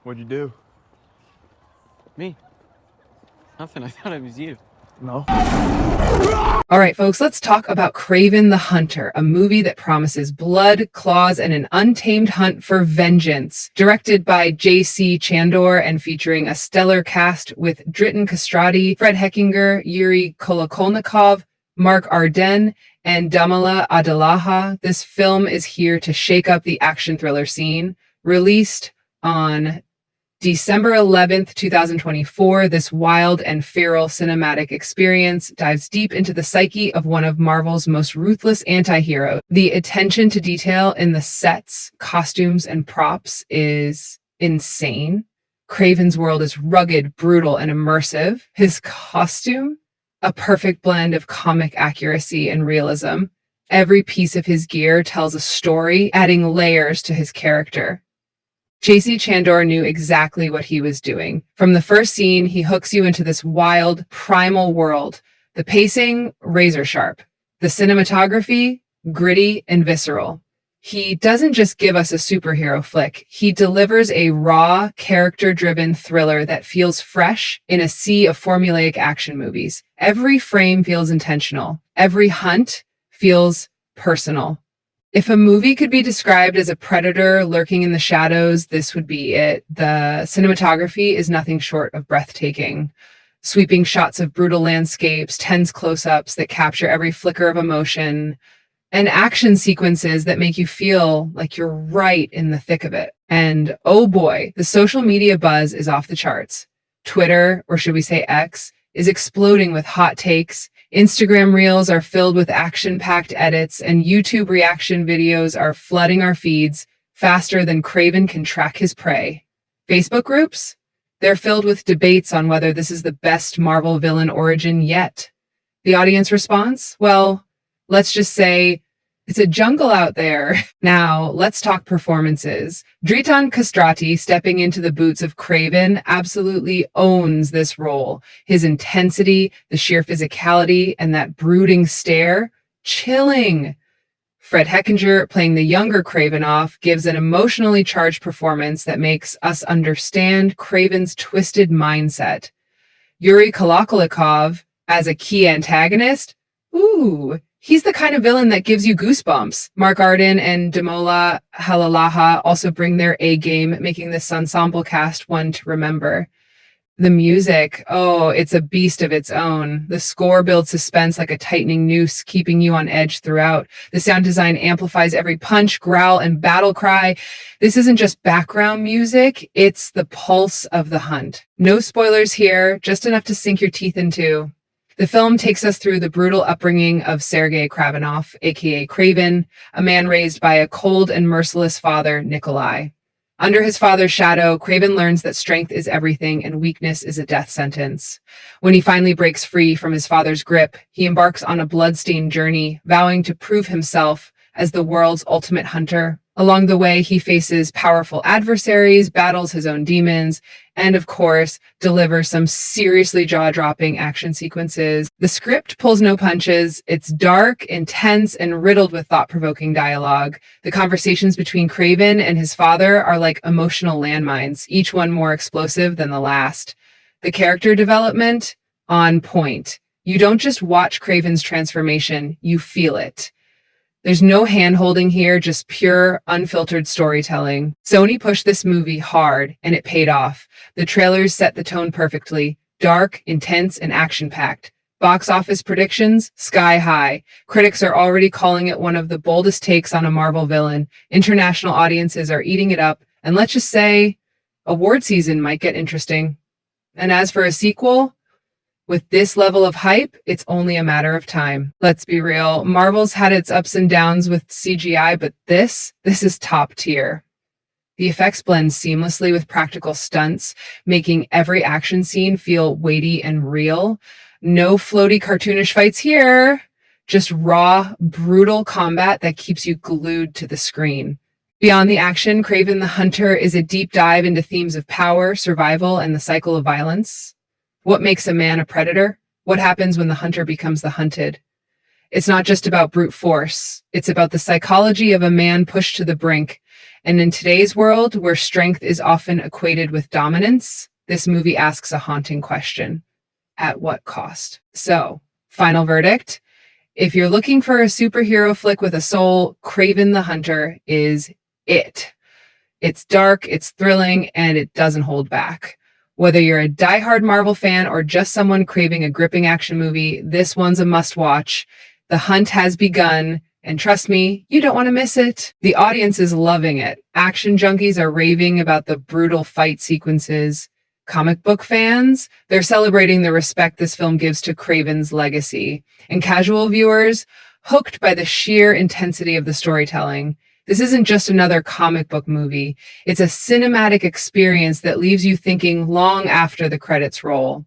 What'd you do? Me? Nothing. I thought it was you. No. All right, folks, let's talk about Kraven the Hunter, a movie that promises blood, claws, and an untamed hunt for vengeance. Directed by J.C. Chandor and featuring a stellar cast with Dritan Kastrati, Fred Hechinger, Yuri Kolokolnikov, Mark Arden, and Damala Adelaha. This film is here to shake up the action thriller scene. Released on December 11th, 2024, this wild and feral cinematic experience dives deep into the psyche of one of Marvel's most ruthless anti-heroes. The attention to detail in the sets, costumes, and props is insane. Kraven's world is rugged, brutal, and immersive. His costume, a perfect blend of comic accuracy and realism. Every piece of his gear tells a story, adding layers to his character. J.C. Chandor knew exactly what he was doing. From the first scene, he hooks you into this wild, primal world. The pacing, razor sharp. The cinematography, gritty and visceral. He doesn't just give us a superhero flick. He delivers a raw, character-driven thriller that feels fresh in a sea of formulaic action movies. Every frame feels intentional. Every hunt feels personal. If a movie could be described as a predator lurking in the shadows, this would be it. The cinematography is nothing short of breathtaking. Sweeping shots of brutal landscapes, tense close-ups that capture every flicker of emotion, and action sequences that make you feel like you're right in the thick of it. And oh boy, the social media buzz is off the charts. Twitter, or should we say X, is exploding with hot takes. Instagram reels are filled with action-packed edits, and YouTube reaction videos are flooding our feeds faster than Kraven can track his prey. Facebook groups? They're filled with debates on whether this is the best Marvel villain origin yet. The audience response? Well, let's just say it's a jungle out there. Now, let's talk performances. Dritan Kastrati, stepping into the boots of Kraven, absolutely owns this role. His intensity, the sheer physicality, and that brooding stare, chilling. Fred Hechinger, playing the younger Kravinoff, gives an emotionally charged performance that makes us understand Kraven's twisted mindset. Yuri Kolokolnikov, as a key antagonist, ooh, he's the kind of villain that gives you goosebumps. Mark Arden and Damola Halalaha also bring their A game, making this ensemble cast one to remember. The music, oh, it's a beast of its own. The score builds suspense like a tightening noose, keeping you on edge throughout. The sound design amplifies every punch, growl, and battle cry. This isn't just background music, it's the pulse of the hunt. No spoilers here, just enough to sink your teeth into. The film takes us through the brutal upbringing of Sergei Kravinoff, aka Kraven, a man raised by a cold and merciless father, Nikolai. Under his father's shadow, Kraven learns that strength is everything and weakness is a death sentence. When he finally breaks free from his father's grip, he embarks on a bloodstained journey, vowing to prove himself as the world's ultimate hunter. Along the way, he faces powerful adversaries, battles his own demons, and of course, delivers some seriously jaw-dropping action sequences. The script pulls no punches. It's dark, intense, and riddled with thought-provoking dialogue. The conversations between Kraven and his father are like emotional landmines, each one more explosive than the last. The character development, on point. You don't just watch Kraven's transformation, you feel it. There's no hand-holding here, just pure, unfiltered storytelling. Sony pushed this movie hard, and it paid off. The trailers set the tone perfectly. Dark, intense, and action-packed. Box office predictions, sky high. Critics are already calling it one of the boldest takes on a Marvel villain. International audiences are eating it up, and let's just say, award season might get interesting. And as for a sequel, with this level of hype, it's only a matter of time. Let's be real, Marvel's had its ups and downs with CGI, but this is top tier. The effects blend seamlessly with practical stunts, making every action scene feel weighty and real. No floaty cartoonish fights here, just raw, brutal combat that keeps you glued to the screen. Beyond the action, Kraven the Hunter is a deep dive into themes of power, survival, and the cycle of violence. What makes a man a predator? What happens when the hunter becomes the hunted? It's not just about brute force. It's about the psychology of a man pushed to the brink. And in today's world, where strength is often equated with dominance, this movie asks a haunting question. At what cost? So, final verdict. If you're looking for a superhero flick with a soul, Kraven the Hunter is it. It's dark, it's thrilling, and it doesn't hold back. Whether you're a diehard Marvel fan or just someone craving a gripping action movie, this one's a must-watch. The hunt has begun, and trust me, you don't want to miss it. The audience is loving it. Action junkies are raving about the brutal fight sequences. Comic book fans, they're celebrating the respect this film gives to Kraven's legacy. And casual viewers, hooked by the sheer intensity of the storytelling. This isn't just another comic book movie. It's a cinematic experience that leaves you thinking long after the credits roll.